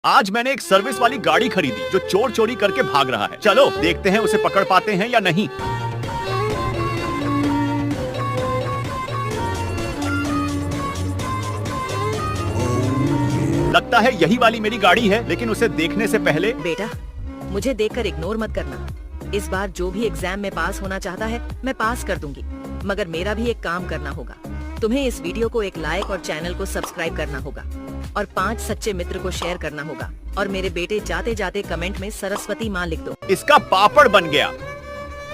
आज मैंने एक सर्विस वाली गाड़ी खरीदी जो चोर चोरी करके भाग रहा है। चलो देखते हैं उसे पकड़ पाते हैं या नहीं। लगता है यही वाली मेरी गाड़ी है, लेकिन उसे देखने से पहले। बेटा, मुझे देखकर इग्नोर मत करना। इस बार जो भी एग्जाम में पास होना चाहता है मैं पास कर दूंगी, मगर मेरा भी एक काम करना होगा। तुम्हें इस वीडियो को एक लाइक और चैनल को सब्सक्राइब करना होगा और 5 सच्चे मित्र को शेयर करना होगा। और मेरे बेटे जाते जाते कमेंट में सरस्वती माँ लिख दो। इसका पापड़ बन गया।